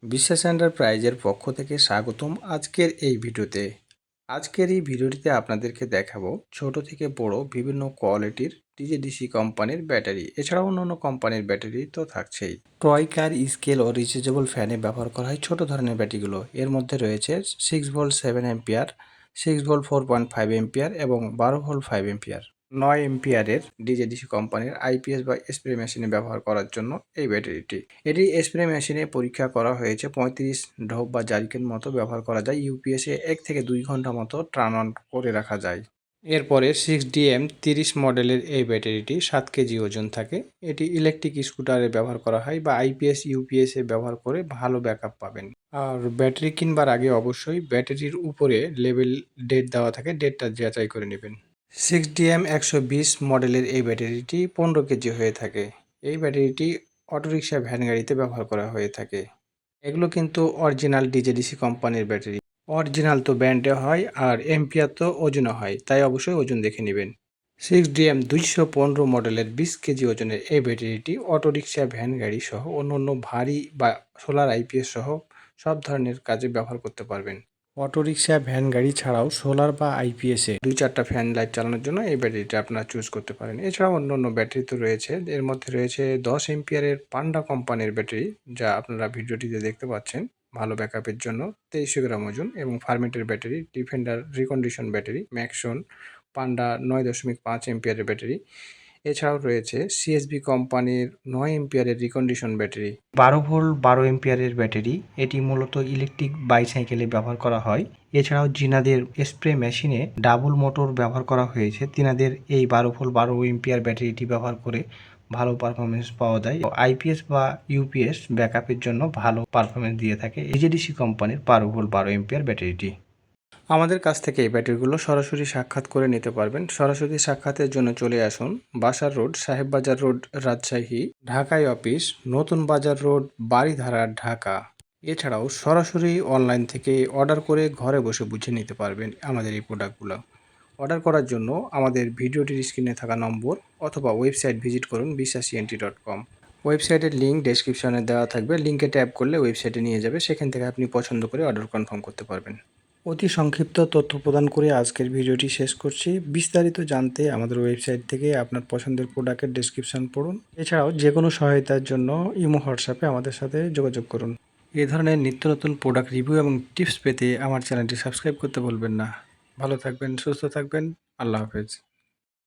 বিশ্বাস এন্টারপ্রাইজের পক্ষ থেকে স্বাগতম আজকের এই ভিডিওটিতে আপনাদেরকে দেখাবো ছোট থেকে বড় বিভিন্ন কোয়ালিটির ডিজেডিসি কোম্পানির ব্যাটারি, এছাড়াও অন্যান্য কোম্পানির ব্যাটারি তো থাকছেই। টয় কার, স্কেল ও রিচার্জেবল ফ্যানে ব্যবহার করা হয় ছোট ধরনের ব্যাটারিগুলো। এর মধ্যে রয়েছে 6 ভোল্ট 7 অ্যাম্পিয়ার, 6 ভোল্ট 4.5 অ্যাম্পিয়ার এবং 12 ভোল্ট 5 অ্যাম্পিয়ার। 9 এম্পিয়ারের ডিজেডিসি কোম্পানির আইপিএস বা স্প্রে মেশিনে ব্যবহার করার জন্য এই ব্যাটারিটি। এটি স্প্রে মেশিনে পরীক্ষা করা হয়েছে 35 ঢোপ বা জারিকের মতো ব্যবহার করা যায়। ইউপিএসে 1 থেকে 2 ঘন্টা মতো টার্ন অন করে রাখা যায়। এরপরে 6DM30 মডেলের এই ব্যাটারিটি 7 কেজি ওজন থাকে। এটি ইলেকট্রিক স্কুটারে ব্যবহার করা হয় বা আইপিএস ইউপিএসে ব্যবহার করে ভালো ব্যাকআপ পাবেন। আর ব্যাটারি কিনবার আগে অবশ্যই ব্যাটারির উপরে লেবেল ডেট দেওয়া থাকে, ডেটটা যাচাই করে নেবেন। 6DM120 মডেলের এই ব্যাটারিটি 15 কেজি হয়ে থাকে। এই ব্যাটারিটি অটোরিকশা, ভ্যান গাড়িতে ব্যবহার করা হয়ে থাকে। এগুলো কিন্তু অরিজিনাল ডিজেডিসি কোম্পানির ব্যাটারি। অরিজিনাল তো ব্র্যান্ডে হয় আর এম্পিয়ার তো ওজনও হয়, তাই অবশ্যই ওজন দেখে নেবেন। 6DM215 মডেলের 20 কেজি ওজনের এই ব্যাটারিটি অটোরিকশা, ভ্যান গাড়ি সহ অন্যান্য ভারী বা সোলার আইপিএস সহ সব ধরনের কাজে ব্যবহার করতে পারবেন। অটোরিকশা, ভ্যান গাড়ি ছাড়াও সোলার বা আইপিএসে 2-4টা ফ্যান লাইট চালানোর জন্য এই ব্যাটারিটা আপনারা চুজ করতে পারেন। এছাড়াও অন্যান্য ব্যাটারি তো রয়েছে, এর মধ্যে রয়েছে 10 এম্পিয়ারের পান্ডা কোম্পানির ব্যাটারি, যা আপনারা ভিডিওটিতে দেখতে পাচ্ছেন। ভালো ব্যাকআপের জন্য 2300 গ্রাম ওজন, এবং ফার্মেটের battery, defender recondition battery, Maxon, Panda 9.5 এম্পিয়ারের ব্যাটারি। এছাড়াও রয়েছে সিএসবি কোম্পানির 9 এম্পিয়ারের রিকন্ডিশন ব্যাটারি, 12 ভোল্ট 12 এম্পিয়ারের ব্যাটারি। এটি মূলত ইলেকট্রিক বাইসাইকেলে ব্যবহার করা হয়। এছাড়াও জিনাদের স্প্রে মেশিনে ডাবল মোটর ব্যবহার করা হয়েছে। তিনাদের এই 12 ভোল্ট 12 এম্পিয়ার ব্যাটারিটি ব্যবহার করে ভালো পারফরমেন্স পাওয়া যায়। আইপিএস বা ইউপিএস ব্যাকআপের জন্য ভালো পারফরমেন্স দিয়ে থাকে ডিজেডিসি কোম্পানির 12 ভোল্ট 12 এম্পিয়ার ব্যাটারিটি। আমাদের কাছ থেকে এই ব্যাটারিগুলো সরাসরি সাক্ষাৎ করে নিতে পারবেন। সরাসরি সাক্ষাতের জন্য চলে আসুন বাসার রোড, সাহেববাজার রোড, রাজশাহী, ঢাকায় অফিস, নতুন বাজার রোড, বারিধারা, ঢাকা। এছাড়াও সরাসরি অনলাইন থেকে অর্ডার করে ঘরে বসে বুঝে নিতে পারবেন আমাদের এই প্রোডাক্টগুলো। অর্ডার করার জন্য আমাদের ভিডিওটির স্ক্রিনে থাকা নম্বর অথবা ওয়েবসাইট ভিজিট করুন বিশ্বাসী.com। ওয়েবসাইটের লিঙ্ক ডেসক্রিপশনে দেওয়া থাকবে, লিঙ্কে ট্যাপ করলে ওয়েবসাইটে নিয়ে যাবে, সেখান থেকে আপনি পছন্দ করে অর্ডার কনফার্ম করতে পারবেন। অতি সংক্ষিপ্ত তথ্য প্রদান করে আজকের ভিডিওটি শেষ করছি। বিস্তারিত জানতে আমাদের ওয়েবসাইট থেকে আপনার পছন্দের প্রোডাক্টের ডেসক্রিপশন পড়ুন। এছাড়াও যে কোনো সহায়তার জন্য ইমো, হোয়াটসঅ্যাপে আমাদের সাথে যোগাযোগ করুন। এ ধরনের নিত্য নতুন প্রোডাক্ট রিভিউ এবং টিপস পেতে আমার চ্যানেলটি সাবস্ক্রাইব করতে ভুলবেন না। ভালো থাকবেন, সুস্থ থাকবেন। আল্লাহ হাফেজ।